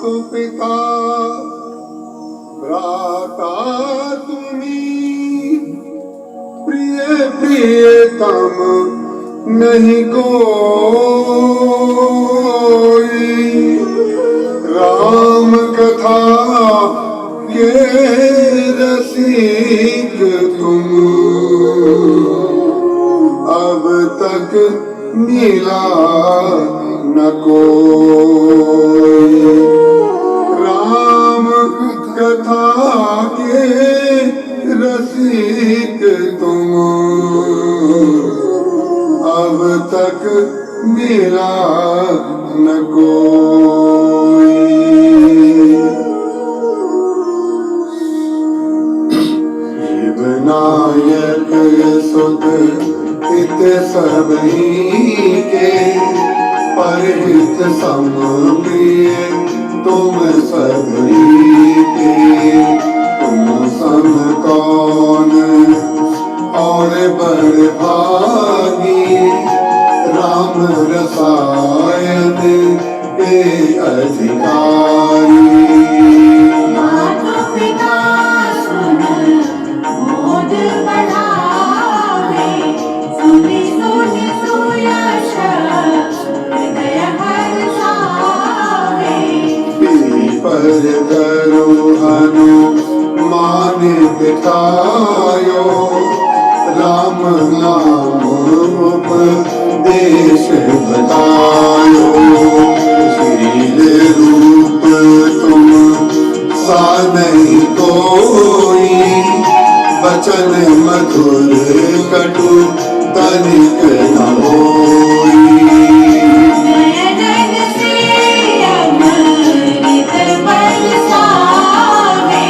मातु पिता भ्राता तुम्ही, प्रिय प्रियतम नहीं कोई। राम कथा के रसिक तुम, अब तक मिला न कोई। राम कथा के रसिक तुम, अब तक मिला न कोई। शिवनायक सुत हित सबही के, परहित सम प्रिय तुम सबही के। तुम सम कौन और बड़ भागी, राम रसायन के अधिकारी। मातु पिता सुन मोद बढ़ावे, सुनि सुनि सुयश हृदय हर्षावे। पर धरो हनुमान बिठायो, राम नाम उपदेश बतायो। शील रूप तुम सा नहीं कोई, बचन मधुर कटु तनिक न होई। जय जन श्री अमृत बरसावे,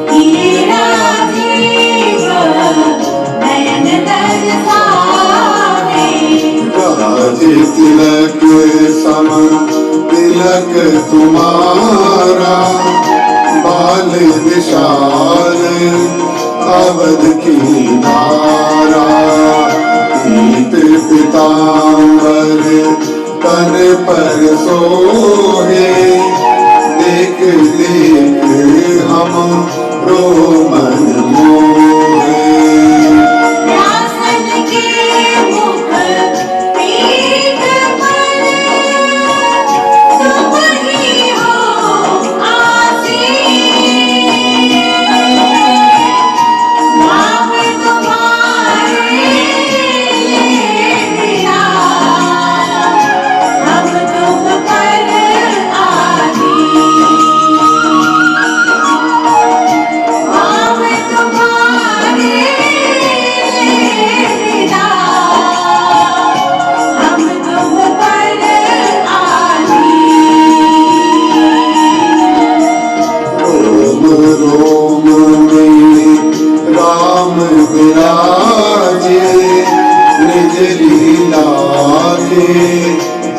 किए राजीव नयन दर्शावे। राज तिलक सम तिलक तुम्हारा, बाल विशाल अवध की धारा। पीत पीतांबर तन पर सोहे, देख देख हम रो मन मोहे। व्यासन के मुख पीठ पर, तुम ही हो आसीन। नाम तुम्हारे बिना, हम तुम पर आधीन। नाम तुम्हारे बिना, हम तुम पर आधीन। रोम रोम में राम विराजे, निज लीला के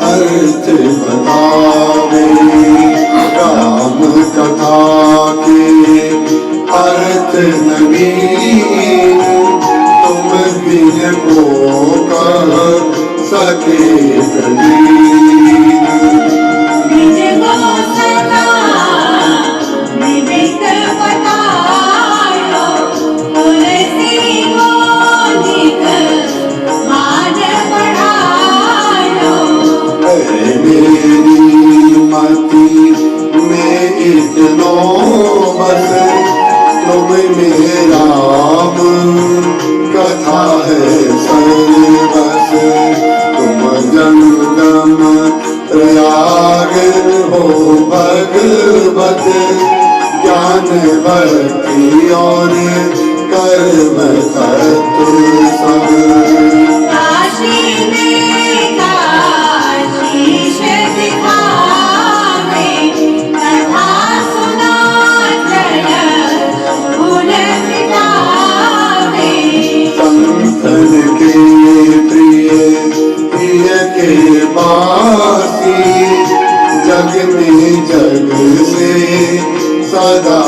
अर्थ बतावे। राम कथा के अर्थ नवीन, तुम बिन को कह सके कलीन। निज को सदा निमित्त बतायो, तुलसी को निक मान बढ़ायो। मेरी मति में इतनो बस, तुम मेरा कथा है सर्वस। तुम जंगम प्रयाग हो भगवत, ज्ञान भक्ति और कर्म तत्व सब। काशी में काशीश दिखावे, कथा सुना जय भूल मिटावे। संतन के प्रिय प्रिय के बासी, जग में जग से सदा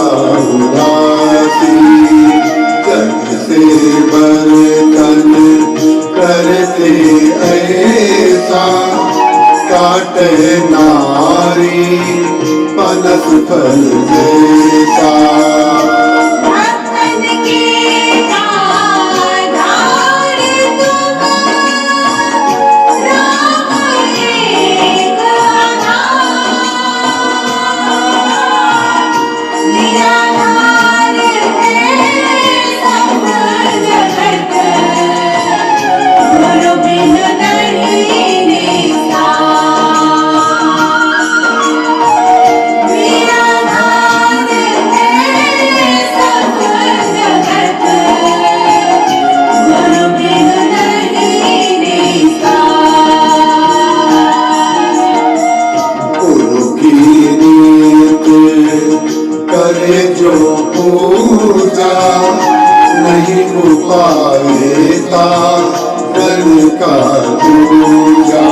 उदासी। जग से बर्तन करते ऐसा, काटे नारी पनस फल जैसा। भक्तन के आधार तुम, राम एक आधार। निराधार है सब जगत, गुरु बिन नहीं निस्तार। निराधार है सब जगत, गुरु बिन नहीं निस्तार। गुरु की नीत करे जो पूजा, नहीं उपायता धन का दूजा।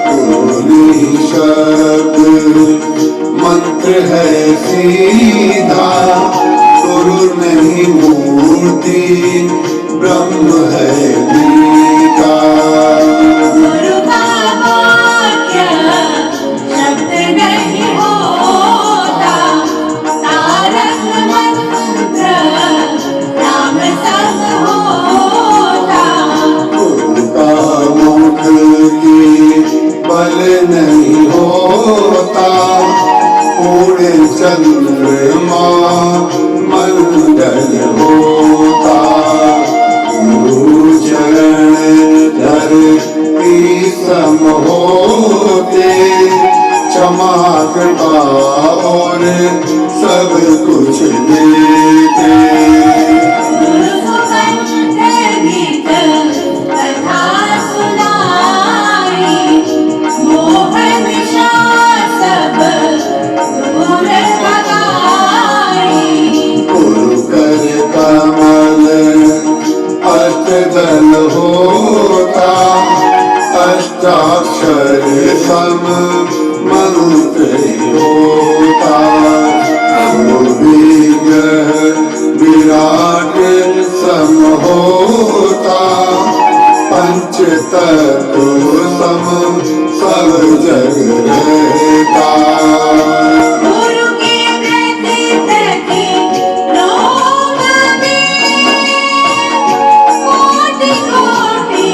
गुरु शब्द मंत्र है सीधा, गुरु नहीं मूर्ति ब्रह्म है गीता। गुरु का वाक्य शब्द नहीं होता, तारक मंत्र राम संग होता। गुरु का मुख की बल नहीं होता, पूर्ण चंद्रमा मंडल होता। गुरु चरण धरती सम होते, क्षमा कृपा और सब कुछ देते। गुरु सुगंध गीत कथा सुनाई, मोह निशा सब दूर भगाई। गुरु कर कमल अष्टदल होता, अष्टाक्षर सम मंत्र होता। गुरु विग्रह विराट सम होता, पंच तत्व सम सब जग रहता। गुरु के प्रति प्रति लोक में कोटि कोटि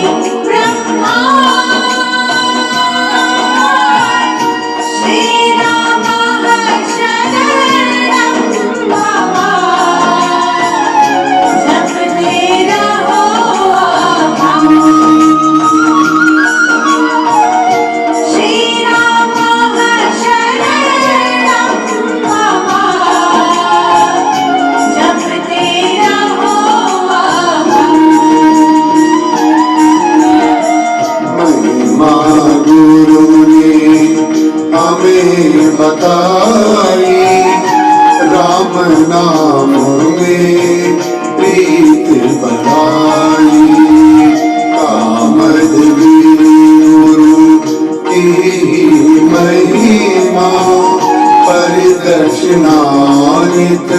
ब्रह्मांड। श्री राम शरणं मम, जपते रहो हम। श्री राम शरणं मम, जपते रहो हम। महिमा गुरु ने हमें बताई, राम नाम में प्रीत बढ़ाई। कामदेवी गुरु की महिमा, परिदर्शना नित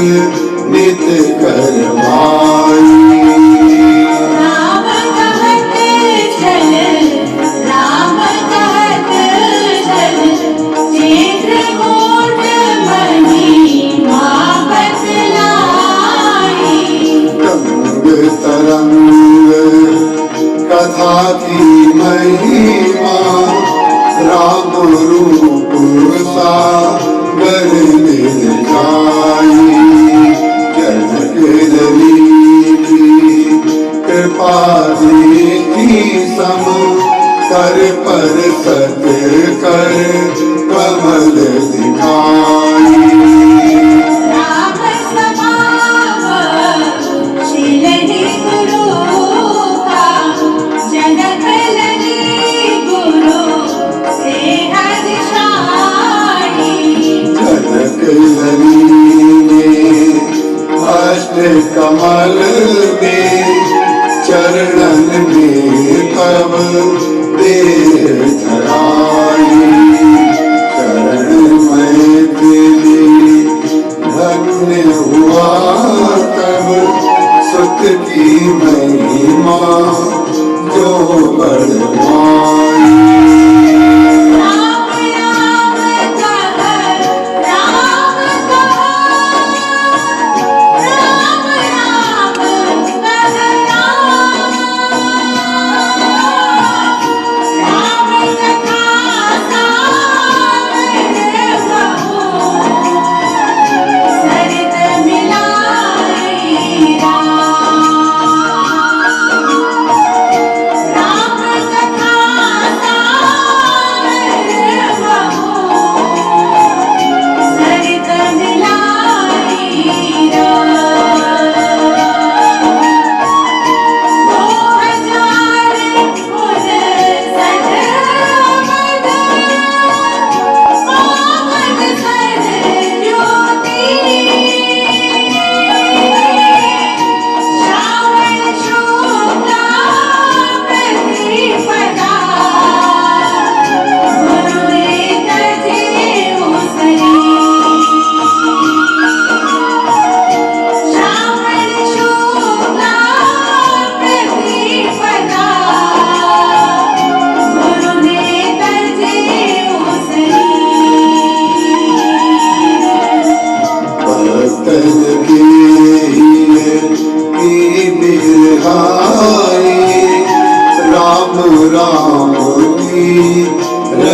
नित करवाई। राम कहत चल, राम कहत चल, चित्रकूट महिमा बतलाई। रंग तरंग कथा की महिमा, राम रूप सागर मिल जाई। जनक दली कृपा की सम, कर पर सत कर कमल दिखाई। राम स्वभाव शील ही गुरु का, जनक लली गुरु से हर्षाई। जनक लली ने अष्ट कमल में, चरणन में तब देह धराई। चरण मैथिली धन्य हुआ तब, सुत की महिमा जो बढ़वाई।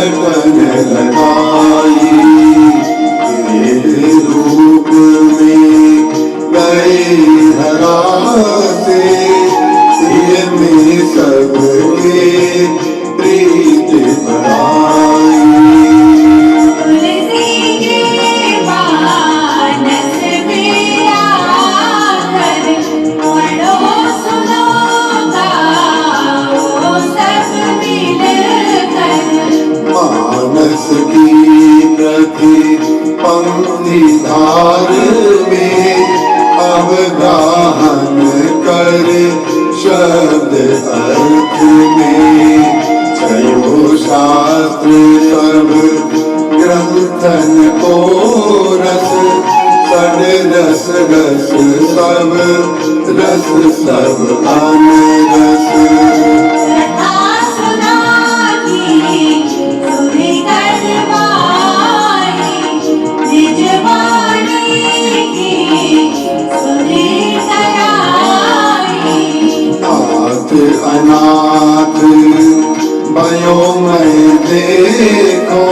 जतन लगाई तेरे रूप में गए हराते ये में सबके प्रीत बढ़ाई तुलसी के मानस में आकर पढ़ो सुनो गाओ सब मिलकर मानस की प्रति पंक्ति धार में अवगाहन कर शब्द अर्थ में छयो शास्त्र सब ग्रंथन को रस सड रस रस सब रस सब अनरस कथा सुनाई सुधि करवाई निज वाणी की सुधि कराई नाथ अनाथ भयो मैं देखो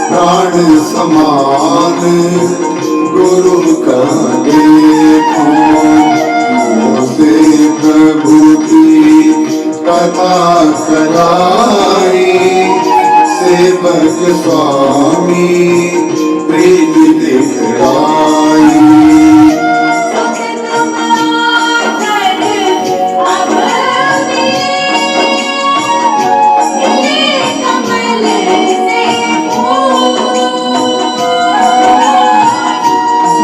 प्राण समान गुरु का देखो मोसे प्रभु की कथा कराई सेवक स्वामी प्रीत दिखलाई सुख तुम आकर अब मिले कमल से फूल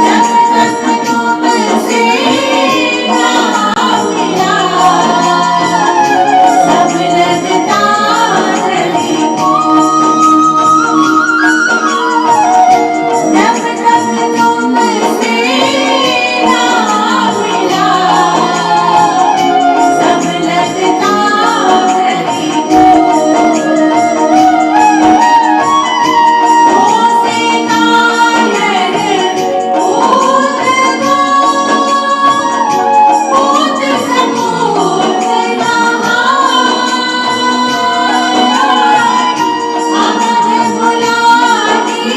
जब तक तुमसे ना मिला सब लगता रहे जब तक तुमसे ना मिला सब लगता रहे से नायर पूत सपूत अमर बुलानी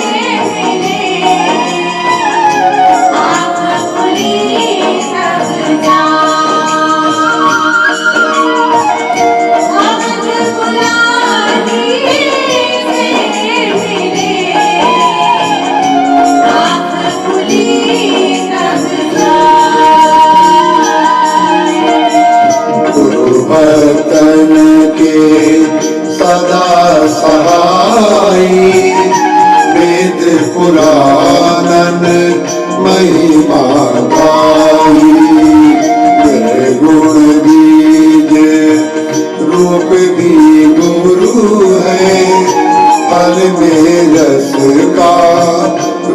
से मिले आँख खुली सब अमर बुलानी से मिले आँख खुली सब गुरु भक्तन के सदा सहाई वेद पुराणन महिमा गाई गुण बीज रूप भी गुरु है फल में रस का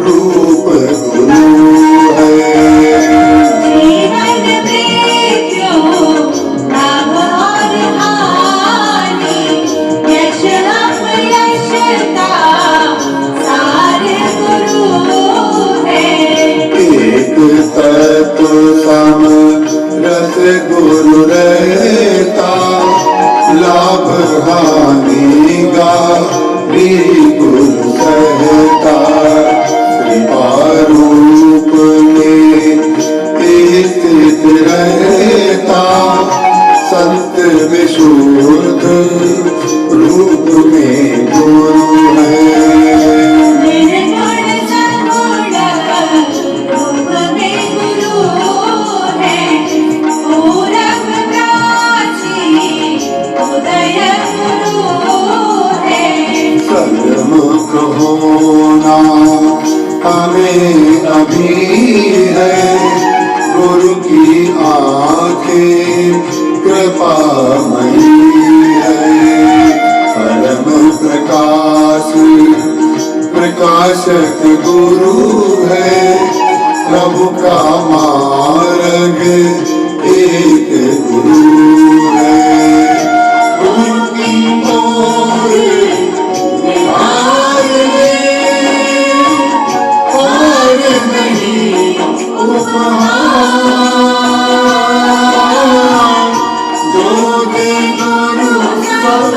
रूप गुरु है जीवन मृत्यु लाभ और हानि यश अपयश का सार गुरु है एक तत्व सम रस गुरु रहता लाभ हानि का भी गुरु सहता कृपा रूप में स्थित रहता संत विशुद्ध रूप में गुरु है निर्गुण सगुण रूप में गुरु है पूरब प्राची उदय गुरु है सन्मुख होना हमें अभी है गुरु की आंखें कृपामयी है परम प्रकाश प्रकाशक गुरु है प्रभु का मार्ग एक गुरु है गुरु की ओर निहार और नहीं उपहार जो दे गुरु सब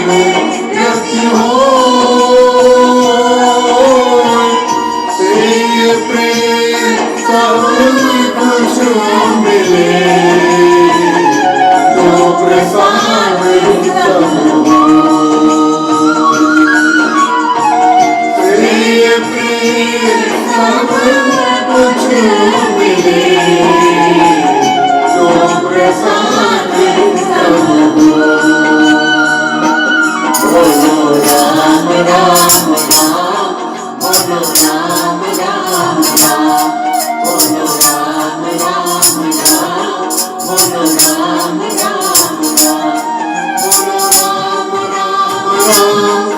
व्यक्ति हो से प्रेम सब कुछ मिले जो प्रसाद सब हो से प्रेम सब कुछ मिले जो प्रसाद सब हो बोलो राम राम राम बोलो राम राम राम बोलो राम राम राम बोलो राम राम राम बोलो राम राम राम